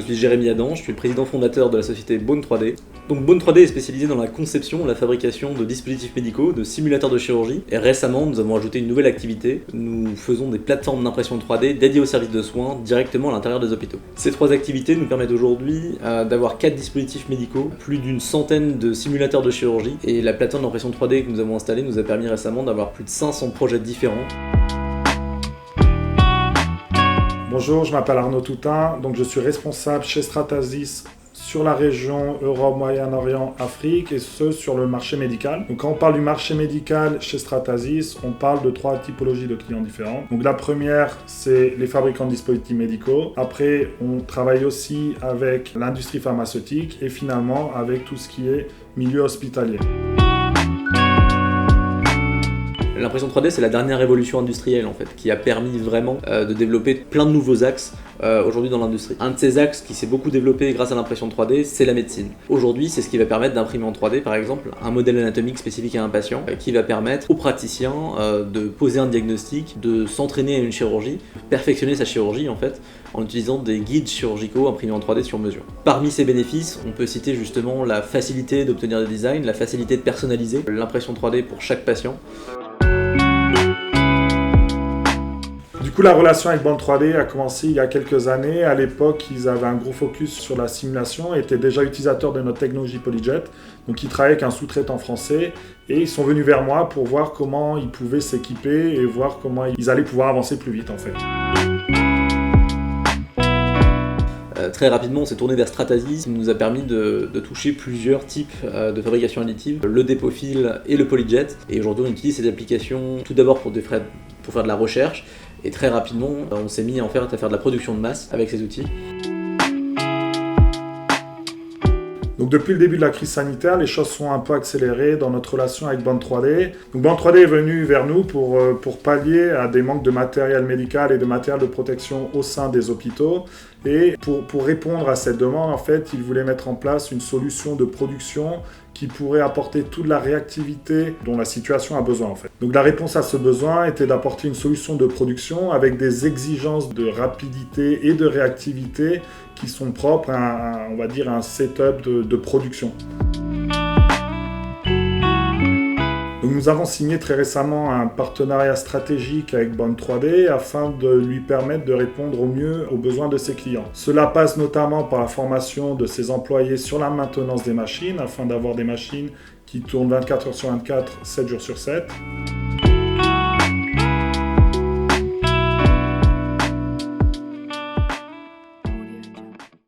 suis Jérémy Adam, je suis le président fondateur de la société Bone 3D. Donc Bone 3D est spécialisé dans la conception, la fabrication de dispositifs médicaux, de simulateurs de chirurgie. Et récemment, nous avons ajouté une nouvelle activité. Nous faisons des plateformes d'impression 3D dédiées aux services de soins directement à l'intérieur des hôpitaux. Ces 3 activités nous permettent aujourd'hui d'avoir 4 dispositifs médicaux, plus d'une centaine de simulateurs de chirurgie. Et la plateforme d'impression 3D que nous avons installée nous a permis récemment d'avoir plus de 500 projets différents. Bonjour, je m'appelle Arnaud Toutain, donc je suis responsable chez Stratasys sur la région Europe, Moyen-Orient, Afrique et ce sur le marché médical. Donc quand on parle du marché médical chez Stratasys, on parle de 3 typologies de clients différents. Donc la première, c'est les fabricants de dispositifs médicaux. Après, on travaille aussi avec l'industrie pharmaceutique et finalement avec tout ce qui est milieu hospitalier. L'impression 3D, c'est la dernière révolution industrielle en fait, qui a permis vraiment de développer plein de nouveaux axes aujourd'hui dans l'industrie. Un de ces axes qui s'est beaucoup développé grâce à l'impression 3D, c'est la médecine. Aujourd'hui, c'est ce qui va permettre d'imprimer en 3D, par exemple, un modèle anatomique spécifique à un patient, qui va permettre aux praticiens de poser un diagnostic, de s'entraîner à une chirurgie, perfectionner sa chirurgie en fait, en utilisant des guides chirurgicaux imprimés en 3D sur mesure. Parmi ces bénéfices, on peut citer justement la facilité d'obtenir des designs, la facilité de personnaliser l'impression 3D pour chaque patient. Du coup, la relation avec Bone 3D a commencé il y a quelques années. À l'époque, ils avaient un gros focus sur la simulation et étaient déjà utilisateurs de notre technologie PolyJet. Donc, ils travaillaient avec un sous-traitant français et ils sont venus vers moi pour voir comment ils pouvaient s'équiper et voir comment ils allaient pouvoir avancer plus vite en fait. Très rapidement, on s'est tourné vers Stratasys, qui nous a permis de toucher plusieurs types de fabrication additive, le dépôt-fil et le PolyJet. Et aujourd'hui, on utilise ces applications tout d'abord pour faire de la recherche, et très rapidement, on s'est mis à faire de la production de masse avec ces outils. Donc depuis le début de la crise sanitaire, les choses sont un peu accélérées dans notre relation avec Bone 3D. Donc Bone 3D est venu vers nous pour pallier à des manques de matériel médical et de matériel de protection au sein des hôpitaux. Et pour répondre à cette demande, en fait, ils voulaient mettre en place une solution de production qui pourrait apporter toute la réactivité dont la situation a besoin en fait. Donc la réponse à ce besoin était d'apporter une solution de production avec des exigences de rapidité et de réactivité qui sont propres à on va dire, un setup de production. Donc nous avons signé très récemment un partenariat stratégique avec Bone 3D afin de lui permettre de répondre au mieux aux besoins de ses clients. Cela passe notamment par la formation de ses employés sur la maintenance des machines afin d'avoir des machines qui tournent 24 heures sur 24, 7 jours sur 7.